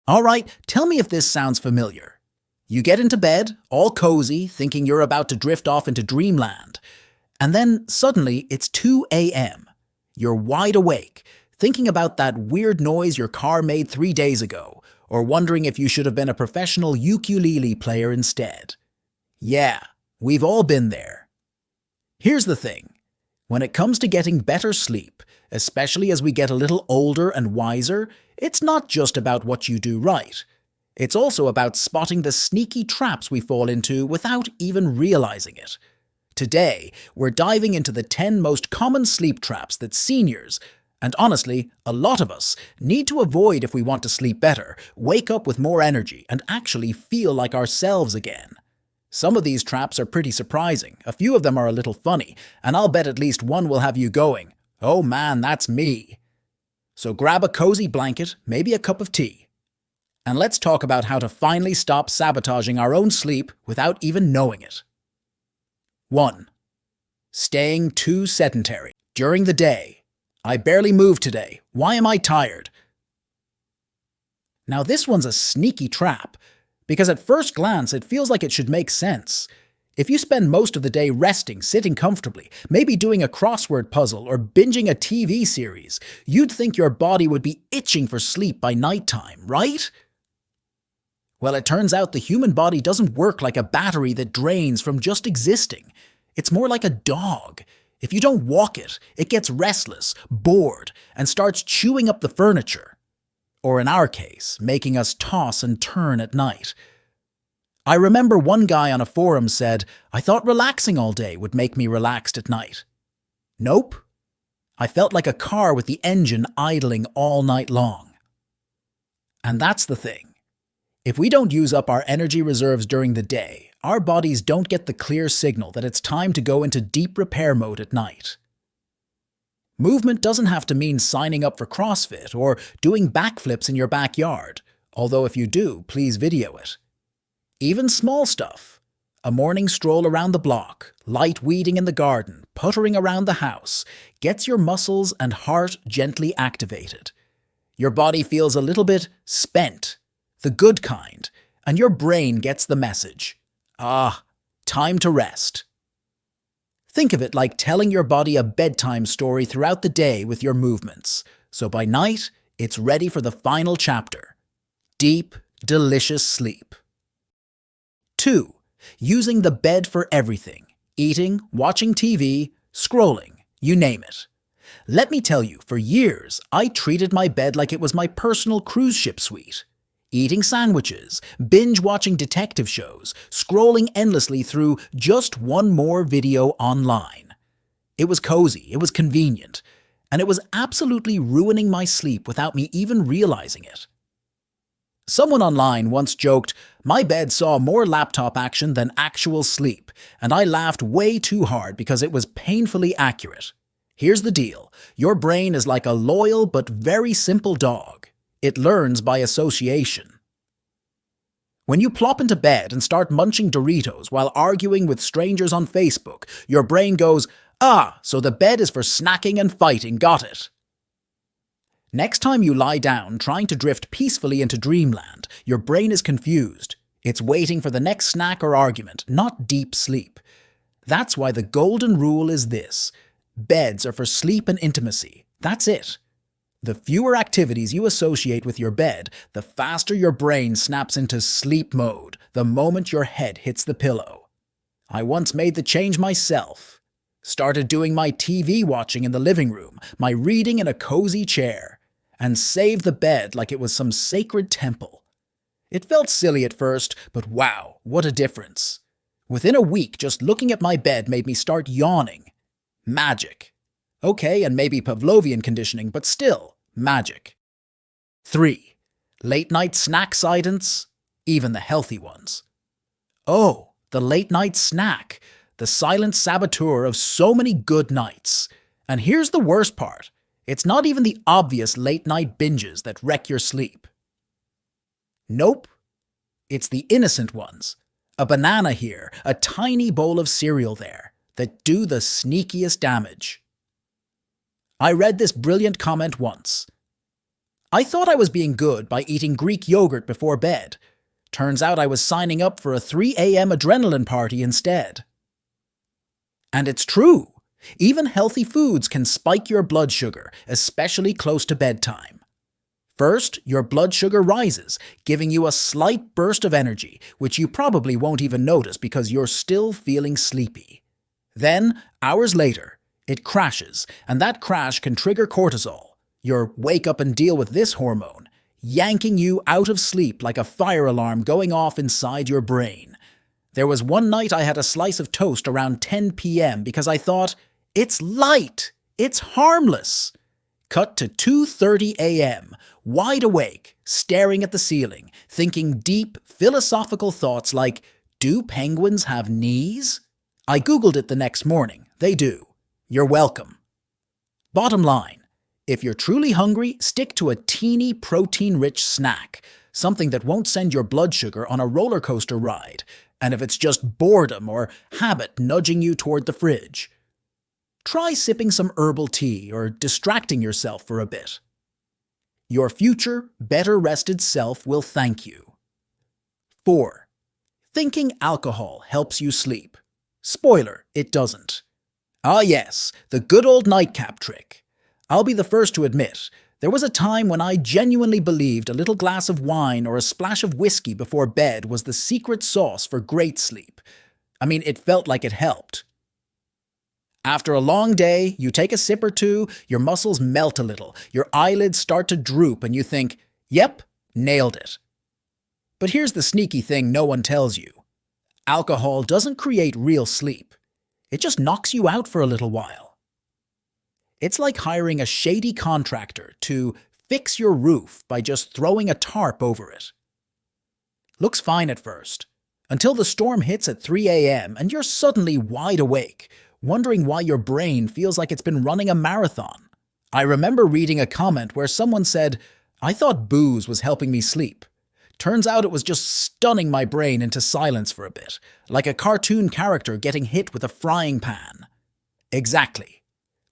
Alright, tell me if this sounds familiar. You get into bed, all cozy, thinking you're about to drift off into dreamland. And then suddenly it's 2 a.m. You're wide awake, thinking about that weird noise your car made 3 days ago, or wondering if you should have been a professional ukulele player instead. Yeah, we've all been there. Here's the thing. When it comes to getting better sleep, especially as we get a little older and wiser, it's not just about what you do right. It's also about spotting the sneaky traps we fall into without even realizing it. Today, we're diving into the 10 most common sleep traps that seniors, and honestly, a lot of us, need to avoid if we want to sleep better, wake up with more energy, and actually feel like ourselves again. Some of these traps are pretty surprising, a few of them are a little funny, and I'll bet at least one will have you going, "Oh man, that's me." So grab a cozy blanket, maybe a cup of tea, and let's talk about how to finally stop sabotaging our own sleep without even knowing it. 1. Staying too sedentary. During the day. I barely moved today. Why am I tired? Now this one's a sneaky trap, because at first glance it feels like it should make sense. If you spend most of the day resting, sitting comfortably, maybe doing a crossword puzzle or binging a TV series, you'd think your body would be itching for sleep by nighttime, right? Well, it turns out the human body doesn't work like a battery that drains from just existing. It's more like a dog. If you don't walk it, it gets restless, bored, and starts chewing up the furniture. Or in our case, making us toss and turn at night. I remember one guy on a forum said, "I thought relaxing all day would make me relaxed at night." Nope. I felt like a car with the engine idling all night long. And that's the thing. If we don't use up our energy reserves during the day, our bodies don't get the clear signal that it's time to go into deep repair mode at night. Movement doesn't have to mean signing up for CrossFit or doing backflips in your backyard, although if you do, please video it. Even small stuff. A morning stroll around the block, light weeding in the garden, puttering around the house, gets your muscles and heart gently activated. Your body feels a little bit spent, the good kind, and your brain gets the message. Time to rest. Think of it like telling your body a bedtime story throughout the day with your movements, so by night, it's ready for the final chapter. Deep, delicious sleep. 2. Using the bed for everything. Eating, watching TV, scrolling, you name it. Let me tell you, for years, I treated my bed like it was my personal cruise ship suite. Eating sandwiches, binge-watching detective shows, scrolling endlessly through just one more video online. It was cozy, it was convenient, and it was absolutely ruining my sleep without me even realizing it. Someone online once joked, "My bed saw more laptop action than actual sleep," and I laughed way too hard because it was painfully accurate. Here's the deal. Your brain is like a loyal but very simple dog. It learns by association. When you plop into bed and start munching Doritos while arguing with strangers on Facebook, your brain goes, so the bed is for snacking and fighting, got it. Next time you lie down trying to drift peacefully into dreamland, your brain is confused. It's waiting for the next snack or argument, not deep sleep. That's why the golden rule is this. Beds are for sleep and intimacy. That's it. The fewer activities you associate with your bed, the faster your brain snaps into sleep mode the moment your head hits the pillow. I once made the change myself. Started doing my TV watching in the living room, my reading in a cozy chair, and saved the bed like it was some sacred temple. It felt silly at first, but wow, what a difference. Within a week, just looking at my bed made me start yawning. Magic. Okay, and maybe Pavlovian conditioning, but still, magic. 3. Late-night snack silence, even the healthy ones. Oh, the late-night snack, the silent saboteur of so many good nights. And here's the worst part. It's not even the obvious late-night binges that wreck your sleep. Nope. It's the innocent ones. A banana here, a tiny bowl of cereal there, that do the sneakiest damage. I read this brilliant comment once. I thought I was being good by eating Greek yogurt before bed. Turns out I was signing up for a 3 a.m. adrenaline party instead. And it's true. Even healthy foods can spike your blood sugar, especially close to bedtime. First, your blood sugar rises, giving you a slight burst of energy, which you probably won't even notice because you're still feeling sleepy. Then, hours later, it crashes, and that crash can trigger cortisol, your wake up and deal with this hormone, yanking you out of sleep like a fire alarm going off inside your brain. There was one night I had a slice of toast around 10 p.m. because I thought, it's light, it's harmless. Cut to 2:30 a.m., wide awake, staring at the ceiling, thinking deep, philosophical thoughts like, do penguins have knees? I googled it the next morning. They do. You're welcome. Bottom line, if you're truly hungry, stick to a teeny protein-rich snack, something that won't send your blood sugar on a roller coaster ride, and if it's just boredom or habit nudging you toward the fridge, try sipping some herbal tea or distracting yourself for a bit. Your future, better rested self will thank you. 4. Thinking alcohol helps you sleep. Spoiler, it doesn't. Ah yes, the good old nightcap trick. I'll be the first to admit, there was a time when I genuinely believed a little glass of wine or a splash of whiskey before bed was the secret sauce for great sleep. I mean, it felt like it helped. After a long day, you take a sip or two, your muscles melt a little, your eyelids start to droop, and you think, yep, nailed it. But here's the sneaky thing no one tells you. Alcohol doesn't create real sleep. It just knocks you out for a little while. It's like hiring a shady contractor to fix your roof by just throwing a tarp over it. Looks fine at first, until the storm hits at 3 a.m. and you're suddenly wide awake, wondering why your brain feels like it's been running a marathon. I remember reading a comment where someone said, I thought booze was helping me sleep. Turns out it was just stunning my brain into silence for a bit, like a cartoon character getting hit with a frying pan. Exactly.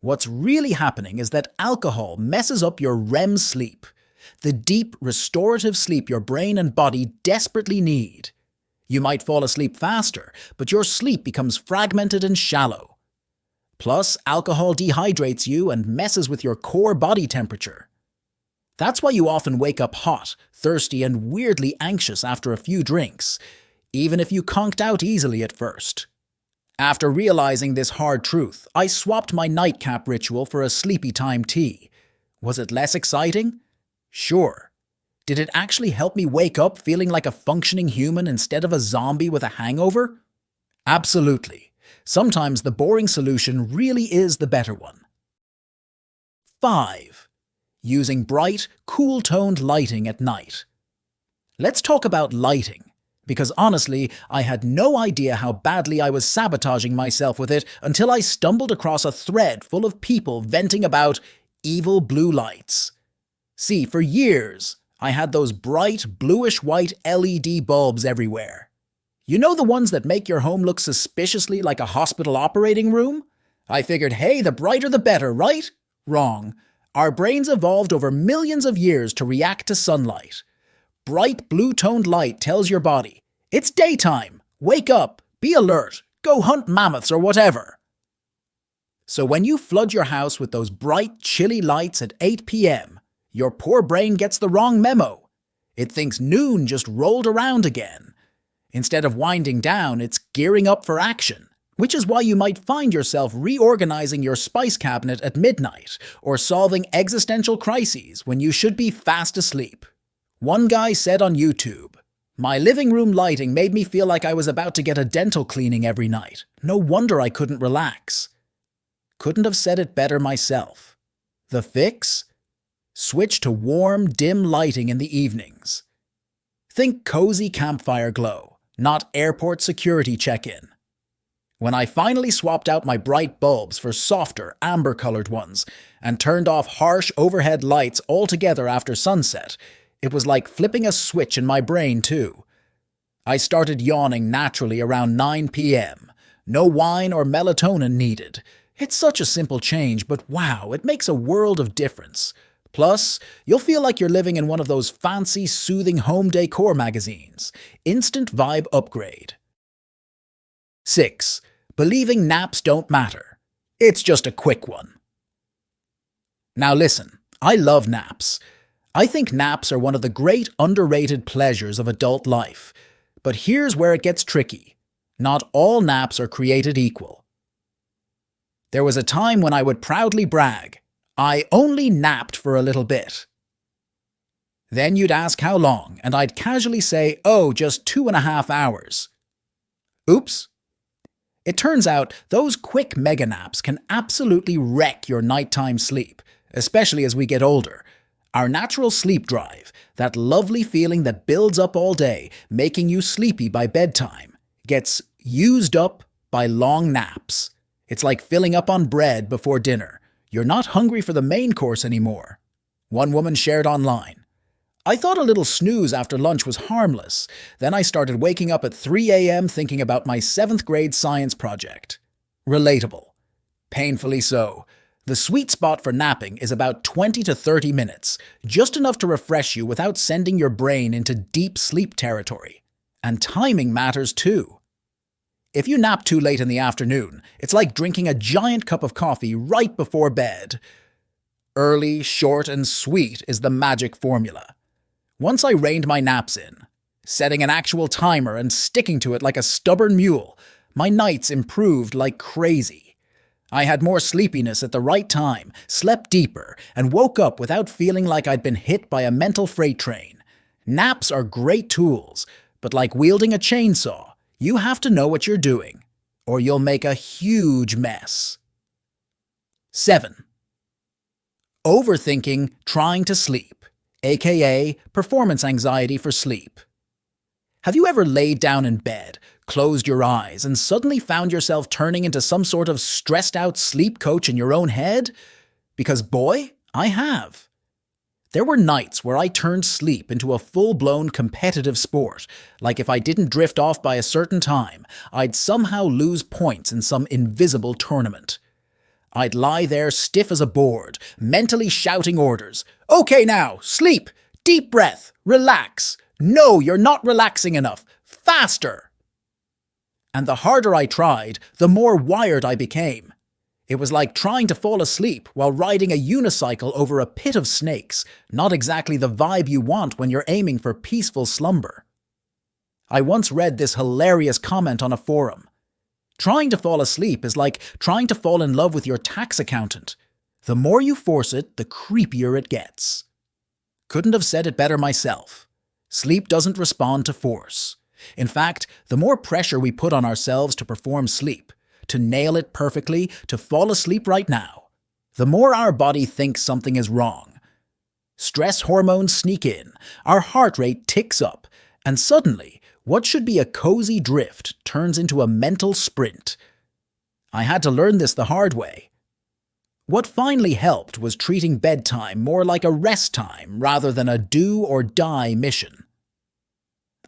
What's really happening is that alcohol messes up your REM sleep, the deep, restorative sleep your brain and body desperately need. You might fall asleep faster, but your sleep becomes fragmented and shallow. Plus, alcohol dehydrates you and messes with your core body temperature. That's why you often wake up hot, thirsty, and weirdly anxious after a few drinks, even if you conked out easily at first. After realizing this hard truth, I swapped my nightcap ritual for a sleepy time tea. Was it less exciting? Sure. Did it actually help me wake up feeling like a functioning human instead of a zombie with a hangover? Absolutely. Sometimes the boring solution really is the better one. 5. Using bright, cool-toned lighting at night. Let's talk about lighting, because honestly, I had no idea how badly I was sabotaging myself with it until I stumbled across a thread full of people venting about evil blue lights. See, for years, I had those bright, bluish-white LED bulbs everywhere. You know the ones that make your home look suspiciously like a hospital operating room? I figured, hey, the brighter the better, right? Wrong. Our brains evolved over millions of years to react to sunlight. Bright blue-toned light tells your body, it's daytime, wake up, be alert, go hunt mammoths or whatever. So when you flood your house with those bright, chilly lights at 8 p.m., your poor brain gets the wrong memo. It thinks noon just rolled around again. Instead of winding down, it's gearing up for action, which is why you might find yourself reorganizing your spice cabinet at midnight or solving existential crises when you should be fast asleep. One guy said on YouTube, "My living room lighting made me feel like I was about to get a dental cleaning every night. No wonder I couldn't relax." Couldn't have said it better myself. The fix? Switch to warm, dim lighting in the evenings. Think cozy campfire glow, not airport security check-in. When I finally swapped out my bright bulbs for softer, amber-colored ones and turned off harsh overhead lights altogether after sunset, it was like flipping a switch in my brain too. I started yawning naturally around 9 p.m. No wine or melatonin needed. It's such a simple change, but wow, it makes a world of difference. Plus, you'll feel like you're living in one of those fancy, soothing home decor magazines. Instant vibe upgrade. 6. Believing naps don't matter. It's just a quick one. Now listen, I love naps. I think naps are one of the great underrated pleasures of adult life. But here's where it gets tricky. Not all naps are created equal. There was a time when I would proudly brag, I only napped for a little bit. Then you'd ask how long, and I'd casually say, oh, just 2.5 hours. Oops. It turns out those quick mega naps can absolutely wreck your nighttime sleep, especially as we get older. Our natural sleep drive, that lovely feeling that builds up all day, making you sleepy by bedtime, gets used up by long naps. It's like filling up on bread before dinner. You're not hungry for the main course anymore. One woman shared online, I thought a little snooze after lunch was harmless. Then I started waking up at 3 a.m. thinking about my 7th grade science project. Relatable. Painfully so. The sweet spot for napping is about 20 to 30 minutes, just enough to refresh you without sending your brain into deep sleep territory. And timing matters too. If you nap too late in the afternoon, it's like drinking a giant cup of coffee right before bed. Early, short, and sweet is the magic formula. Once I reined my naps in, setting an actual timer and sticking to it like a stubborn mule, my nights improved like crazy. I had more sleepiness at the right time, slept deeper, and woke up without feeling like I'd been hit by a mental freight train. Naps are great tools, but like wielding a chainsaw, you have to know what you're doing, or you'll make a huge mess. 7. Overthinking trying to sleep, aka performance anxiety for sleep. Have you ever laid down in bed, closed your eyes, and suddenly found yourself turning into some sort of stressed-out sleep coach in your own head? Because boy, I have. There were nights where I turned sleep into a full-blown competitive sport, like if I didn't drift off by a certain time, I'd somehow lose points in some invisible tournament. I'd lie there stiff as a board, mentally shouting orders. Okay now, sleep, deep breath, relax. No, you're not relaxing enough. Faster! And the harder I tried, the more wired I became. It was like trying to fall asleep while riding a unicycle over a pit of snakes, not exactly the vibe you want when you're aiming for peaceful slumber. I once read this hilarious comment on a forum. Trying to fall asleep is like trying to fall in love with your tax accountant. The more you force it, the creepier it gets. Couldn't have said it better myself. Sleep doesn't respond to force. In fact, the more pressure we put on ourselves to perform sleep, to nail it perfectly, to fall asleep right now, the more our body thinks something is wrong. Stress hormones sneak in, our heart rate ticks up, and suddenly, what should be a cozy drift turns into a mental sprint. I had to learn this the hard way. What finally helped was treating bedtime more like a rest time rather than a do-or-die mission.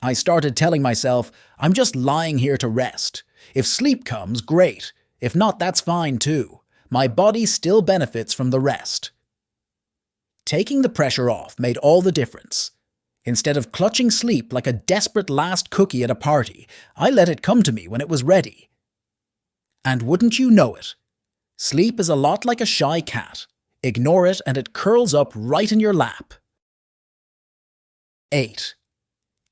I started telling myself, I'm just lying here to rest. If sleep comes, great. If not, that's fine too. My body still benefits from the rest. Taking the pressure off made all the difference. Instead of clutching sleep like a desperate last cookie at a party, I let it come to me when it was ready. And wouldn't you know it? Sleep is a lot like a shy cat. Ignore it and it curls up right in your lap. 8.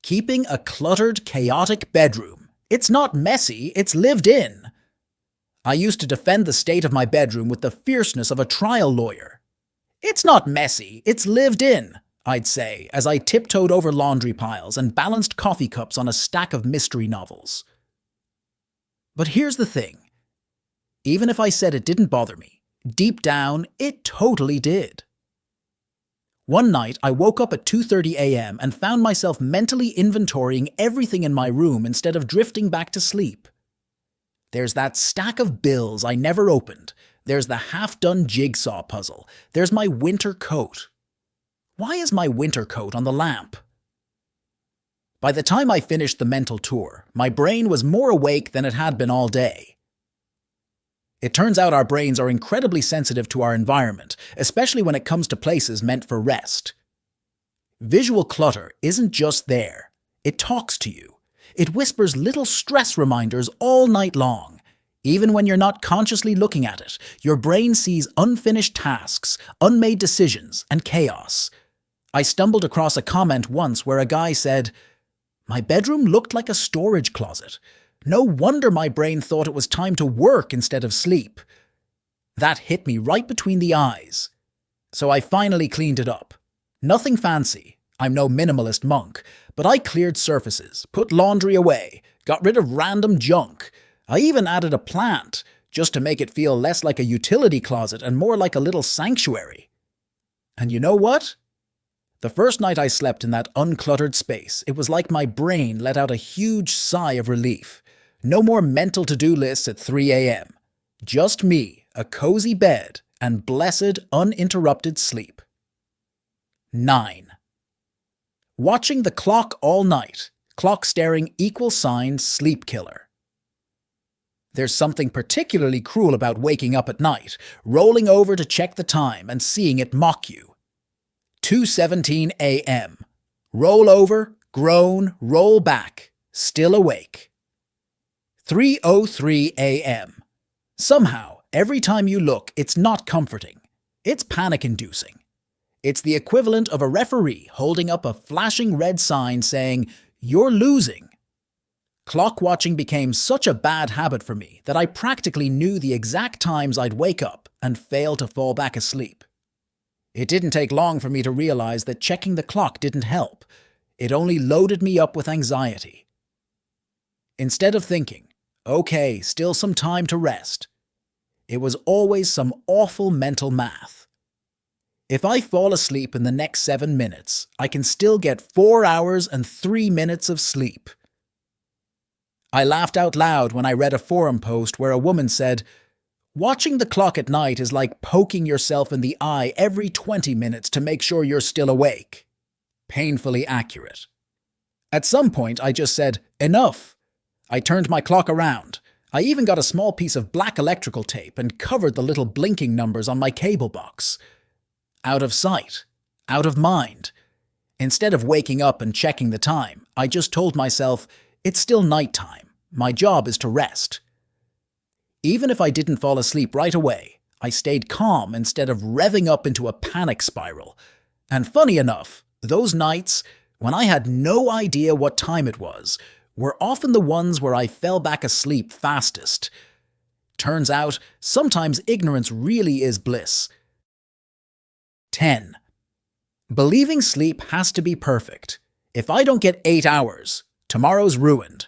Keeping a cluttered, chaotic bedroom. It's not messy, it's lived in. I used to defend the state of my bedroom with the fierceness of a trial lawyer. It's not messy, it's lived in, I'd say, as I tiptoed over laundry piles and balanced coffee cups on a stack of mystery novels. But here's the thing. Even if I said it didn't bother me, deep down, it totally did. One night, I woke up at 2:30 a.m. and found myself mentally inventorying everything in my room instead of drifting back to sleep. There's that stack of bills I never opened. There's the half-done jigsaw puzzle. There's my winter coat. Why is my winter coat on the lamp? By the time I finished the mental tour, my brain was more awake than it had been all day. It turns out our brains are incredibly sensitive to our environment, especially when it comes to places meant for rest. Visual clutter isn't just there. It talks to you. It whispers little stress reminders all night long. Even when you're not consciously looking at it, your brain sees unfinished tasks, unmade decisions, and chaos. I stumbled across a comment once where a guy said, "My bedroom looked like a storage closet. No wonder my brain thought it was time to work instead of sleep." That hit me right between the eyes. So I finally cleaned it up. Nothing fancy. I'm no minimalist monk, but I cleared surfaces, put laundry away, got rid of random junk. I even added a plant, just to make it feel less like a utility closet and more like a little sanctuary. And you know what? The first night I slept in that uncluttered space, it was like my brain let out a huge sigh of relief. No more mental to-do lists at 3 a.m. Just me, a cozy bed, and blessed, uninterrupted sleep. 9. Watching the clock all night. Clock staring equal signs sleep killer. There's something particularly cruel about waking up at night, rolling over to check the time and seeing it mock you. 2:17 a.m. Roll over, groan, roll back, still awake. 3:03 a.m. Somehow, every time you look, it's not comforting. It's panic-inducing. It's the equivalent of a referee holding up a flashing red sign saying, "You're losing." Clock watching became such a bad habit for me that I practically knew the exact times I'd wake up and fail to fall back asleep. It didn't take long for me to realize that checking the clock didn't help. It only loaded me up with anxiety. Instead of thinking, "Okay, still some time to rest," it was always some awful mental math. If I fall asleep in the next 7 minutes, I can still get 4 hours and 3 minutes of sleep. I laughed out loud when I read a forum post where a woman said, "Watching the clock at night is like poking yourself in the eye every 20 minutes to make sure you're still awake." Painfully accurate. At some point, I just said, "Enough." I turned my clock around. I even got a small piece of black electrical tape and covered the little blinking numbers on my cable box. Out of sight, out of mind. Instead of waking up and checking the time, I just told myself, it's still nighttime. My job is to rest. Even if I didn't fall asleep right away, I stayed calm instead of revving up into a panic spiral. And funny enough, those nights, when I had no idea what time it was, were often the ones where I fell back asleep fastest. Turns out, sometimes ignorance really is bliss. 10. Believing sleep has to be perfect. If I don't get 8 hours, tomorrow's ruined.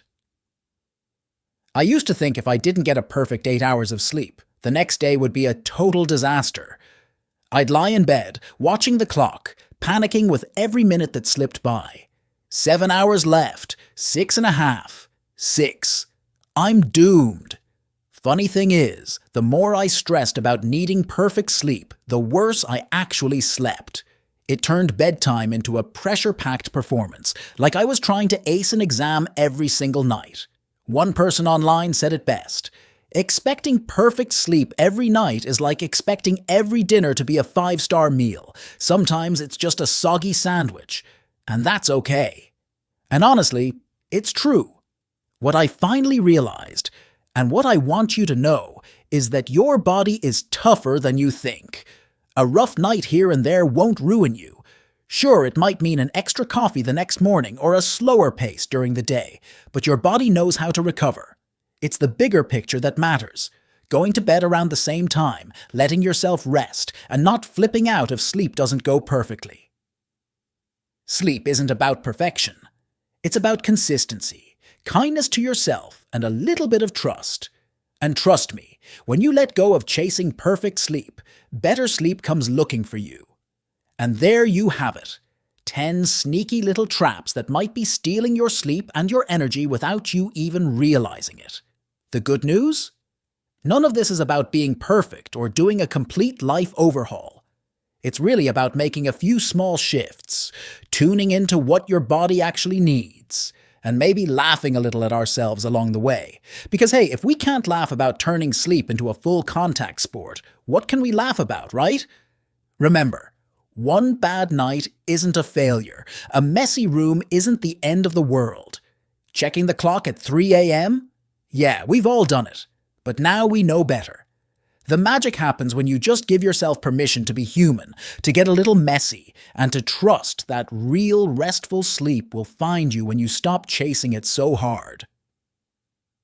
I used to think if I didn't get a perfect 8 hours of sleep, the next day would be a total disaster. I'd lie in bed, watching the clock, panicking with every minute that slipped by. 7 hours left, 6.5, 6. I'm doomed. Funny thing is, the more I stressed about needing perfect sleep, the worse I actually slept. It turned bedtime into a pressure-packed performance, like I was trying to ace an exam every single night. One person online said it best. Expecting perfect sleep every night is like expecting every dinner to be a 5-star meal. Sometimes it's just a soggy sandwich. And that's okay. And honestly, it's true. What I finally realized, and what I want you to know, is that your body is tougher than you think. A rough night here and there won't ruin you. Sure, it might mean an extra coffee the next morning or a slower pace during the day, but your body knows how to recover. It's the bigger picture that matters. Going to bed around the same time, letting yourself rest, and not flipping out if sleep doesn't go perfectly. Sleep isn't about perfection. It's about consistency, kindness to yourself, and a little bit of trust. And trust me, when you let go of chasing perfect sleep, better sleep comes looking for you. And there you have it. 10 sneaky little traps that might be stealing your sleep and your energy without you even realizing it. The good news? None of this is about being perfect or doing a complete life overhaul. It's really about making a few small shifts, tuning into what your body actually needs, and maybe laughing a little at ourselves along the way. Because hey, if we can't laugh about turning sleep into a full contact sport, what can we laugh about, right? Remember, one bad night isn't a failure. A messy room isn't the end of the world. Checking the clock at 3 a.m.? Yeah, we've all done it. But now we know better. The magic happens when you just give yourself permission to be human, to get a little messy, and to trust that real restful sleep will find you when you stop chasing it so hard.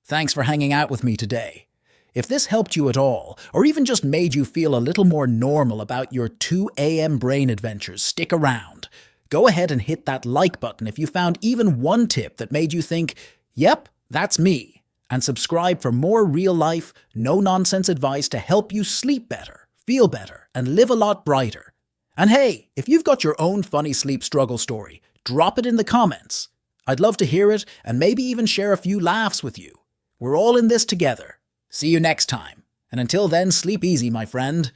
Thanks for hanging out with me today. If this helped you at all, or even just made you feel a little more normal about your 2 a.m. brain adventures, stick around. Go ahead and hit that like button if you found even one tip that made you think, yep, that's me. And subscribe for more real-life, no-nonsense advice to help you sleep better, feel better, and live a lot brighter. And hey, if you've got your own funny sleep struggle story, drop it in the comments. I'd love to hear it and maybe even share a few laughs with you. We're all in this together. See you next time. And until then, sleep easy, my friend.